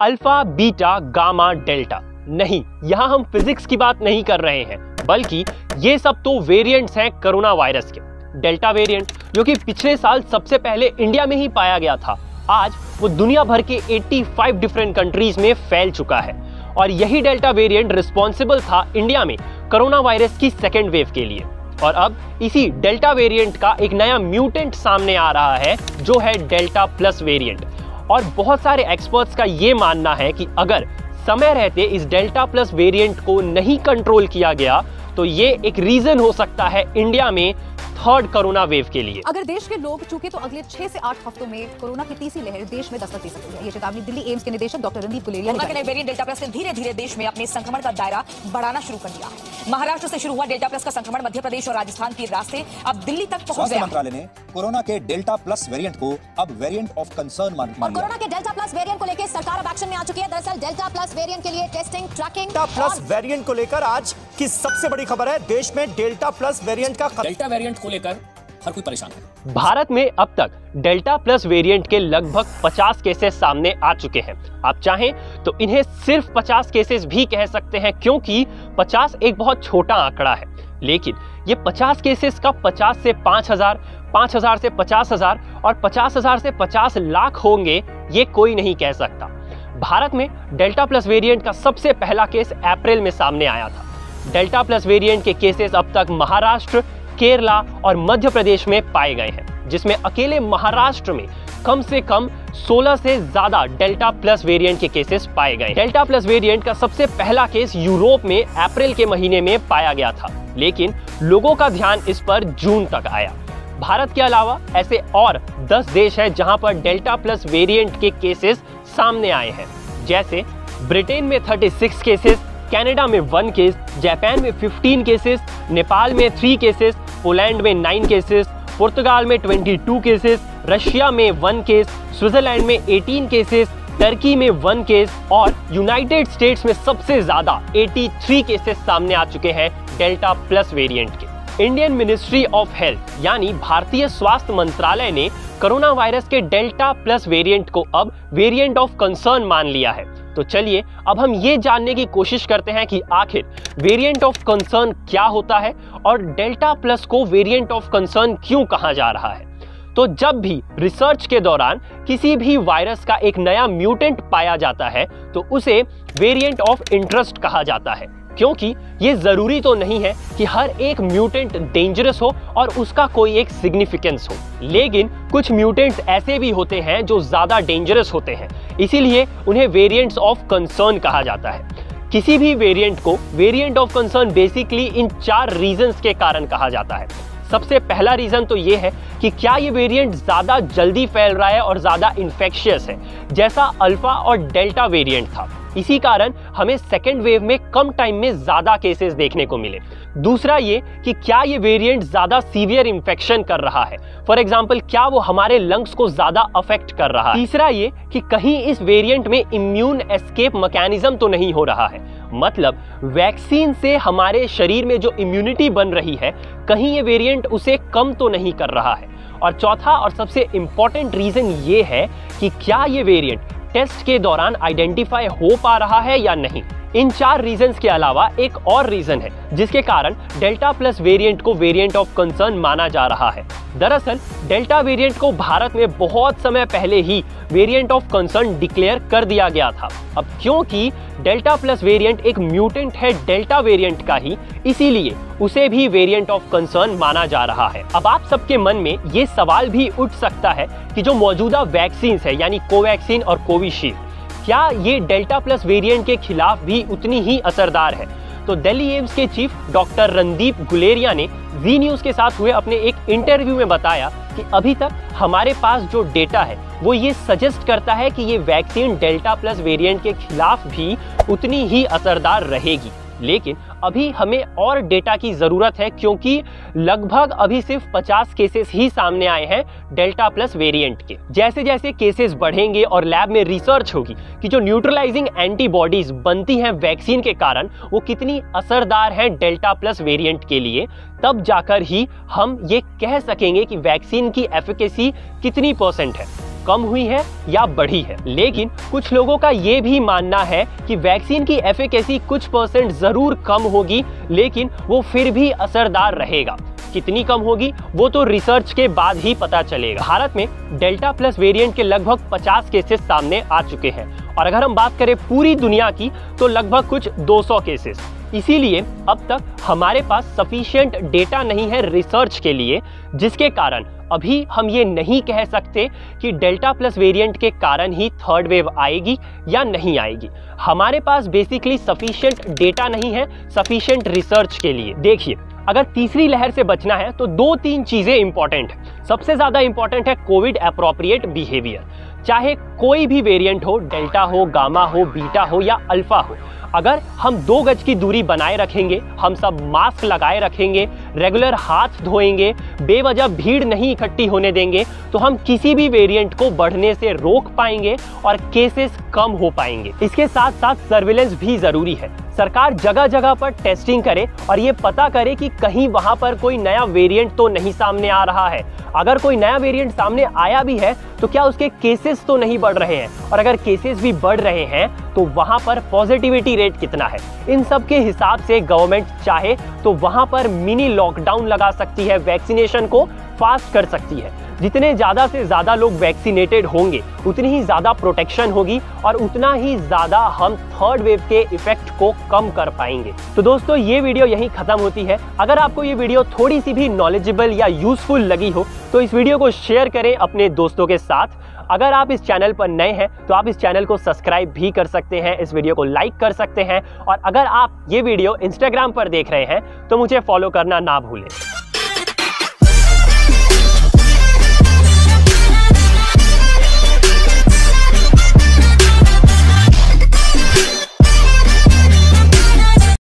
Alpha, beta, gamma, delta. नहीं, यहां हम फिजिक्स की बात नहीं कर रहे हैं, बल्कि ये सब तो वेरिएंट्स हैं कोरोना वायरस के। डेल्टा वेरिएंट जो कि पिछले साल सबसे पहले इंडिया में ही पाया गया था, आज वो दुनिया भर के 85 डिफरेंट कंट्रीज में फैल चुका है। और यही डेल्टा वेरिएंट रिस्पॉन्सिबल था इंडिया में कोरोना वायरस की सेकेंड वेव के लिए। और अब इसी डेल्टा वेरिएंट का एक नया म्यूटेंट सामने आ रहा है, जो है डेल्टा प्लस वेरिएंट। और बहुत सारे एक्सपर्ट्स का ये मानना है कि अगर समय रहते इस डेल्टा प्लस वेरिएंट को नहीं कंट्रोल किया गया तो ये एक रीजन हो सकता है इंडिया में थर्ड कोरोना वेव के लिए। अगर देश के लोग चूके तो अगले 6 से 8 हफ्तों में कोरोना की तीसरी लहर देश में दस्तक दे सकती है। ये चेतावनी दिल्ली एम्स के निदेशक डॉक्टर रणदीप गुलेरिया ने कोरोना के वेरिएंट डेल्टा प्लस ने धीरे-धीरे देश में अपने संक्रमण का दायरा बढ़ाना शुरू कर दिया है। महाराष्ट्र से शुरू हुआ डेल्टा प्लस का संक्रमण मध्य प्रदेश और राजस्थान के रास्ते अब दिल्ली तक पहुंच गया। मंत्रालय ने कोरोना के डेल्टा प्लस वेरिएंट को अब वेरिएंट ऑफ कंसर्न मान लिया। कोरोना के डेल्टा प्लस वेरिएंट को लेकर सरकार अब एक्शन में आ चुकी है। दरअसल डेल्टा प्लस वेरिएंट के लिए testing, tracking, delta plus variant को लेकर आज की सबसे बड़ी खबर है, देश में डेल्टा प्लस वेरिएंट का डेल्टा वेरिएंट को लेकर हर कोई परेशान है। भारत में अब तक डेल्टा प्लस वेरिएंट के लगभग 50 केसेस सामने आ चुके हैं। आप चाहें तो इन्हें सिर्फ 50 केसेस भी कह सकते हैं, क्योंकि 50 एक बहुत छोटा आंकड़ा है। लेकिन ये 50 केसेस का 50 से 5000, 5000 से 50000 और 50000 से 50 लाख होंगे, ये कोई नहीं कह सकता। भारत में डेल्टा प्लस वेरिएंट का सबसे पहला केस अप्रैल में सामने आया था। डेल्टा प्लस वेरिएंट के केसेस अब तक महाराष्ट्र, केरला और मध्य प्रदेश में पाए गए हैं, जिसमें अकेले महाराष्ट्र में कम से कम 16 से ज्यादा डेल्टा प्लस वेरिएंट के केसेस पाए गए। डेल्टा प्लस वेरिएंट का सबसे पहला केस यूरोप में अप्रैल के महीने में पाया गया था, लेकिन लोगों का ध्यान इस पर जून तक आया। भारत के अलावा ऐसे और 10 देश हैं जहां पर डेल्टा प्लस वेरिएंट के केसेस सामने आए हैं, जैसे ब्रिटेन में 36 केसेस, कनाडा में 1 केस, जापान में 15 केसेस, नेपाल में 3 केसेस, पोलैंड में 9 केसेस, पुर्तगाल में 22 केसेस, रशिया में 1 केस, स्विट्जरलैंड में 18 केसेस, टर्की में 1 केस और यूनाइटेड स्टेट्स में सबसे ज्यादा 83 केसेस सामने आ चुके हैं डेल्टा प्लस वेरिएंट के। इंडियन मिनिस्ट्री ऑफ हेल्थ यानी भारतीय स्वास्थ्य मंत्रालय ने कोरोना वायरस के डेल्टा प्लस वेरिएंट को अब वेरिएंट ऑफ कंसर्न मान लिया है। तो चलिए अब हम ये जानने की कोशिश करते हैं कि आखिर वेरिएंट ऑफ कंसर्न क्या होता है और डेल्टा प्लस को वेरिएंट ऑफ कंसर्न क्यों कहा जा रहा है। तो जब भी रिसर्च के दौरान किसी भी वायरस का एक नया म्यूटेंट पाया जाता है तो उसे वेरिएंट ऑफ इंटरेस्ट कहा जाता है, क्योंकि ये जरूरी तो नहीं है कि हर एक म्यूटेंट डेंजरस हो और उसका कोई एक सिग्निफिकेंस हो, लेकिन कुछ म्यूटेंट्स ऐसे भी होते हैं जो ज्यादा डेंजरस होते हैं, इसीलिए उन्हें वेरिएंट्स ऑफ कंसर्न कहा जाता है। किसी भी वेरिएंट को variant of concern basically in 4 reasons के कारण कहा जाता है। सबसे पहला रीजन तो ये है कि क्या ये वेरिएंट ज्यादा जल्दी फैल रहा है और ज्यादा इन्फेक्शियस है, जैसा अल्फा और डेल्टा वेरिएंट था। इसी कारण हमें सेकेंड वेव में कम टाइम में ज्यादा केसेस देखने को मिले। दूसरा ये कि क्या ये वेरिएंट ज्यादा सीवियर इन्फेक्शन कर रहा है, फॉर एग्जांपल क्या वो हमारे लंग्स को ज्यादा अफेक्ट कर रहा है। तीसरा ये कि कहीं इस वेरिएंट में इम्यून एस्केप मैकेनिज्म तो नहीं हो रहा है, मतलब वैक्सीन से हमारे शरीर में जो इम्यूनिटी बन रही है कहीं ये वेरिएंट उसे कम तो नहीं कर रहा है। और चौथा और सबसे इंपॉर्टेंट रीजन ये है कि क्या ये वेरिएंट टेस्ट के दौरान आइडेंटिफाई हो पा रहा है या नहीं। इन 4 रीजंस के अलावा एक और रीजन है जिसके कारण डेल्टा प्लस वेरिएंट को वेरिएंट ऑफ कंसर्न माना जा रहा है। दरअसल डेल्टा वेरिएंट को भारत में बहुत समय पहले ही वेरिएंट ऑफ कंसर्न डिक्लेयर कर दिया गया था। अब क्योंकि डेल्टा प्लस वेरिएंट एक म्यूटेंट है डेल्टा वेरिएंट का ही, इसीलिए उसे भी वेरिएंट ऑफ कंसर्न माना जा रहा है। अब आप सबके मन में ये सवाल भी उठ सकता है कि जो मौजूदा वैक्सीन है यानी कोवैक्सीन और कोविशील्ड, क्या ये डेल्टा प्लस वेरिएंट के खिलाफ भी उतनी ही असरदार है। तो दिल्ली एम्स के चीफ डॉक्टर रणदीप गुलेरिया ने जी न्यूज के साथ हुए अपने एक इंटरव्यू में बताया कि अभी तक हमारे पास जो डेटा है वो ये सजेस्ट करता है कि ये वैक्सीन डेल्टा प्लस वेरिएंट के खिलाफ भी उतनी ही असरदार रहेगी, लेकिन अभी हमें और डेटा की जरूरत है, क्योंकि लगभग अभी सिर्फ 50 केसेस ही सामने आए हैं डेल्टा प्लस वेरिएंट के। जैसे जैसे केसेस बढ़ेंगे और लैब में रिसर्च होगी कि जो न्यूट्रलाइजिंग एंटीबॉडीज बनती हैं वैक्सीन के कारण वो कितनी असरदार हैं डेल्टा प्लस वेरिएंट के लिए, तब जाकर ही हम ये कह सकेंगे कि वैक्सीन की एफिकेसी कितनी % है। कम हुई है या बढ़ी है। लेकिन कुछ लोगों का ये भी मानना है कि वैक्सीन की एफिकेसी कुछ % जरूर कम होगी, लेकिन वो फिर भी असरदार रहेगा। कितनी कम होगी वो तो रिसर्च के बाद ही पता चलेगा। भारत में डेल्टा प्लस वेरिएंट के लगभग 50 केसेस सामने आ चुके हैं और अगर हम बात करें पूरी दुनिया की तो लगभग कुछ 200 केसेस। इसीलिए अब तक हमारे पास सफिशिएंट डेटा नहीं है रिसर्च के लिए, जिसके कारण अभी हम ये नहीं कह सकते कि डेल्टा प्लस वेरिएंट के कारण ही थर्ड वेव आएगी या नहीं आएगी। हमारे पास बेसिकली सफिशिएंट डेटा नहीं है सफिशिएंट रिसर्च के लिए। देखिए, अगर तीसरी लहर से बचना है तो 2-3 चीजें इंपॉर्टेंट है। सबसे ज्यादा इंपॉर्टेंट है कोविड एप्रोप्रिएट बिहेवियर। चाहे कोई भी वेरिएंट हो, डेल्टा हो, गामा हो, बीटा हो या अल्फा हो, अगर हम 2 गज की दूरी बनाए रखेंगे, हम सब मास्क लगाए रखेंगे, रेगुलर हाथ धोएंगे, बेवजह भीड़ नहीं इकट्ठी होने देंगे, तो हम किसी भी वेरिएंट को बढ़ने से रोक पाएंगे और केसेस कम हो पाएंगे। इसके साथ साथ सर्विलेंस भी जरूरी है। सरकार जगह जगह पर टेस्टिंग करे और ये पता करे कि कहीं वहां पर कोई नया वेरिएंट तो नहीं सामने आ रहा है। अगर कोई नया वेरिएंट सामने आया भी है तो क्या उसके केसेस तो नहीं बढ़ रहे हैं, और अगर केसेस भी बढ़ रहे हैं तो वहां पर पॉजिटिविटी रेट कितना है। इन सब के हिसाब से गवर्नमेंट चाहे तो वहां पर मिनी लॉकडाउन लगा सकती है, वैक्सीनेशन को फास्ट कर सकती है। जितने ज़्यादा से ज़्यादा लोग वैक्सीनेटेड होंगे उतनी ही ज़्यादा प्रोटेक्शन होगी और उतना ही ज़्यादा हम थर्ड वेव के इफेक्ट को कम कर पाएंगे। तो दोस्तों, ये वीडियो यहीं ख़त्म होती है। अगर आपको ये वीडियो थोड़ी सी भी नॉलेजेबल या यूजफुल लगी हो तो इस वीडियो को शेयर करें अपने दोस्तों के साथ। अगर आप इस चैनल पर नए हैं तो आप इस चैनल को सब्सक्राइब भी कर सकते हैं, इस वीडियो को लाइक कर सकते हैं, और अगर आप ये वीडियो इंस्टाग्राम पर देख रहे हैं तो मुझे फॉलो करना ना भूलें।